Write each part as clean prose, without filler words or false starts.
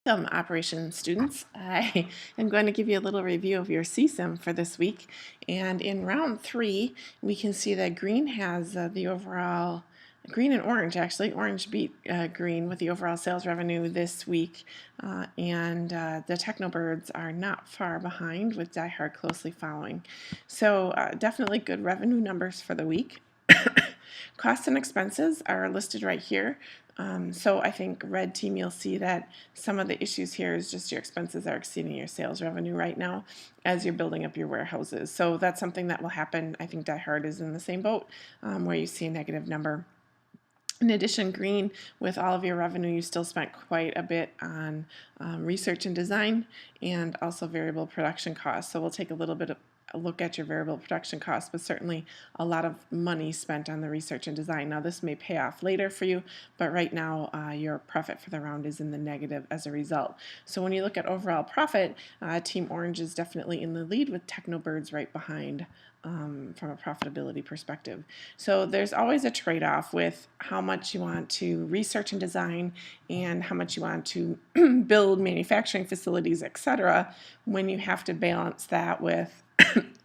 Operations students. I am going to give you a little review of your CSIM for this week. And in round 3, we can see that green has the overall, green and orange actually, orange beat green with the overall sales revenue this week. And the Technobirds are not far behind with Die Hard closely following. So definitely good revenue numbers for the week. Costs and expenses are listed right here. So I think red team, you'll see that some of the issues here is just your expenses are exceeding your sales revenue right now as you're building up your warehouses. So that's something that will happen. I think Die Hard is in the same boat where you see a negative number. In addition, green, with all of your revenue, you still spent quite a bit on research and design and also variable production costs. So we'll take a little bit of a look at your variable production costs, but certainly a lot of money spent on the research and design. Now this may pay off later for you, but right now your profit for the round is in the negative as a result. So when you look at overall profit, Team Orange is definitely in the lead with Technobirds right behind. From a profitability perspective. So there's always a trade-off with how much you want to research and design and how much you want to build manufacturing facilities, etc., when you have to balance that with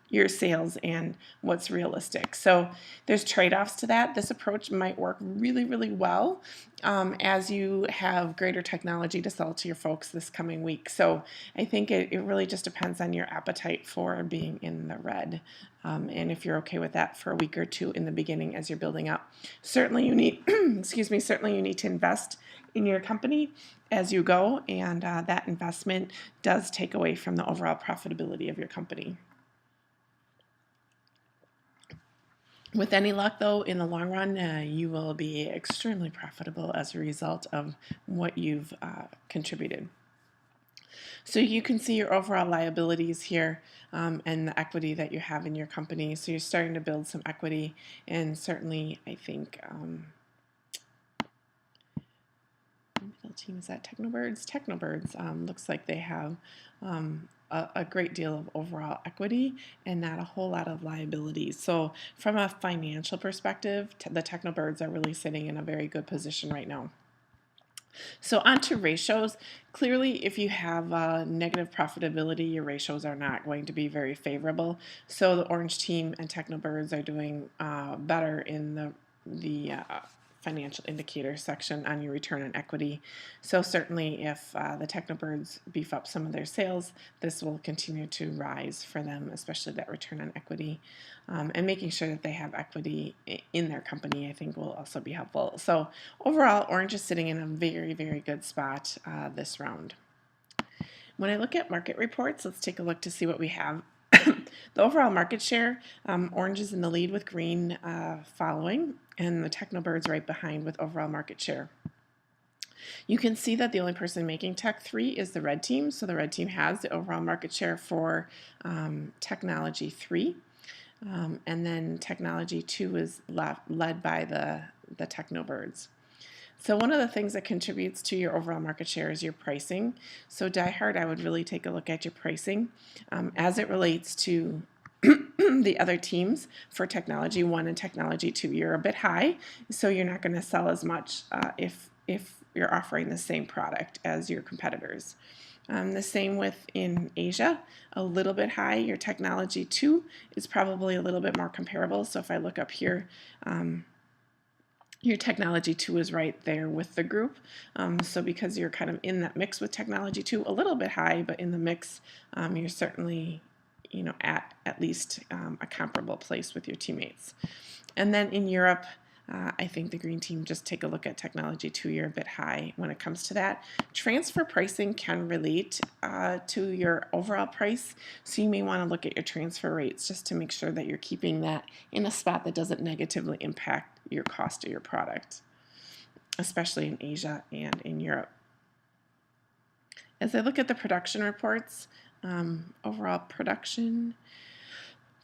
your sales and what's realistic. So there's trade-offs to that. This approach might work really, really well as you have greater technology to sell to your folks this coming week. So I think it really just depends on your appetite for being in the red. And if you're okay with that for a week or two in the beginning as you're building up. Certainly you need, excuse me, certainly you need to invest in your company as you go, and that investment does take away from the overall profitability of your company. With any luck, though, in the long run, you will be extremely profitable as a result of what you've contributed. So you can see your overall liabilities here and the equity that you have in your company. So you're starting to build some equity, and certainly I think middle team is that Technobirds. Technobirds looks like they have a great deal of overall equity and not a whole lot of liabilities. So from a financial perspective, the Technobirds are really sitting in a very good position right now. So on to ratios. Clearly, if you have negative profitability, your ratios are not going to be very favorable. So the Orange team and Technobirds are doing better in the financial indicator section on your return on equity. So certainly if the Technobirds beef up some of their sales, this will continue to rise for them, especially that return on equity. And making sure that they have equity in their company, I think, will also be helpful. So overall, Orange is sitting in a very, very good spot this round. When I look at market reports, let's take a look to see what we have. The overall market share, Orange is in the lead with green following, and the Technobirds right behind with overall market share. You can see that the only person making Tech 3 is the red team, so the red team has the overall market share for Technology 3. And then Technology 2 is led by the Technobirds. So one of the things that contributes to your overall market share is your pricing. So Die Hard, I would really take a look at your pricing as it relates to the other teams. For Technology 1 and Technology 2, you're a bit high, so you're not going to sell as much if you're offering the same product as your competitors. The same with in Asia, a little bit high. Your Technology 2 is probably a little bit more comparable. So if I look up here, your Technology 2 is right there with the group. So because you're kind of in that mix with Technology 2, a little bit high, but in the mix, you're certainly, you know, at least a comparable place with your teammates. And then in Europe, I think the green team, just take a look at Technology 2, you're a bit high when it comes to that. Transfer pricing can relate to your overall price, so you may want to look at your transfer rates just to make sure that you're keeping that in a spot that doesn't negatively impact your cost of your product, especially in Asia and in Europe. As I look at the production reports, overall production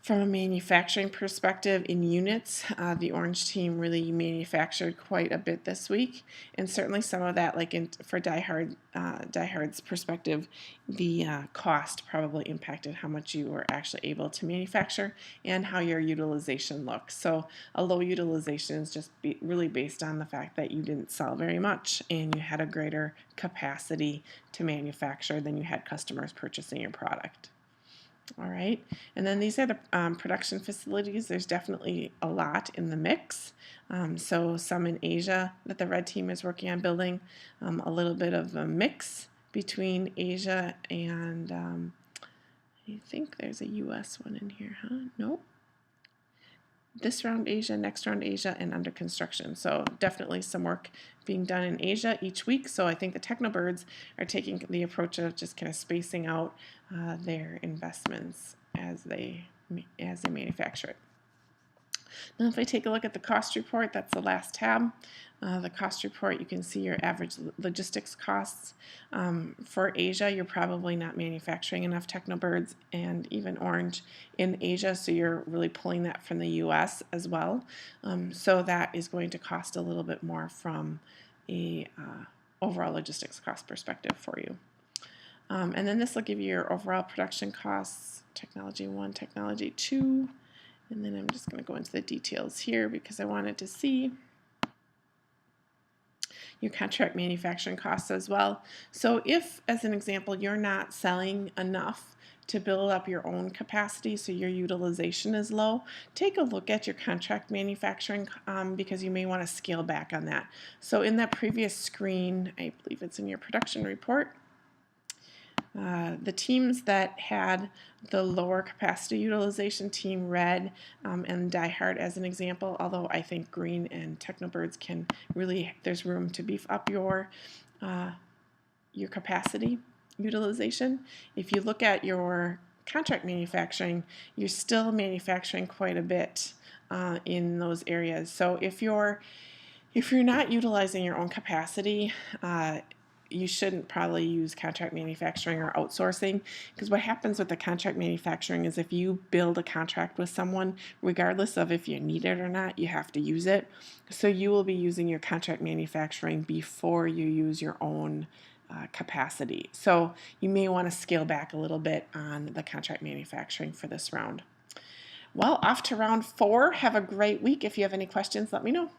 From a manufacturing perspective in units, the Orange team really manufactured quite a bit this week, and certainly some of that, like for Die Hard's perspective, the cost probably impacted how much you were actually able to manufacture and how your utilization looks. So a low utilization is just really based on the fact that you didn't sell very much and you had a greater capacity to manufacture than you had customers purchasing your product. All right, and then these are the production facilities. There's definitely a lot in the mix. So some in Asia that the red team is working on building, a little bit of a mix between Asia and I think there's a US one in here, huh? Nope. This round Asia, next round Asia, and under construction. So definitely some work being done in Asia each week. So I think the Technobirds are taking the approach of just kind of spacing out their investments as they manufacture it. Now if I take a look at the cost report, that's the last tab. The cost report, you can see your average logistics costs. For Asia, you're probably not manufacturing enough Technobirds and even Orange in Asia, so you're really pulling that from the US as well. So that is going to cost a little bit more from a overall logistics cost perspective for you. And then this will give you your overall production costs, Technology 1, Technology 2, and then I'm just going to go into the details here because I wanted to see your contract manufacturing costs as well. So if, as an example, you're not selling enough to build up your own capacity, so your utilization is low, take a look at your contract manufacturing because you may want to scale back on that. So in that previous screen, I believe it's in your production report, the teams that had the lower capacity utilization, Team Red and Die Hard as an example, although I think Green and Technobirds can really, there's room to beef up your capacity utilization. If you look at your contract manufacturing, you're still manufacturing quite a bit in those areas. So if you're not utilizing your own capacity, you shouldn't probably use contract manufacturing or outsourcing, because what happens with the contract manufacturing is if you build a contract with someone, regardless of if you need it or not, you have to use it. So you will be using your contract manufacturing before you use your own capacity. So you may want to scale back a little bit on the contract manufacturing for this round. Well, off to round 4. Have a great week. If you have any questions, let me know.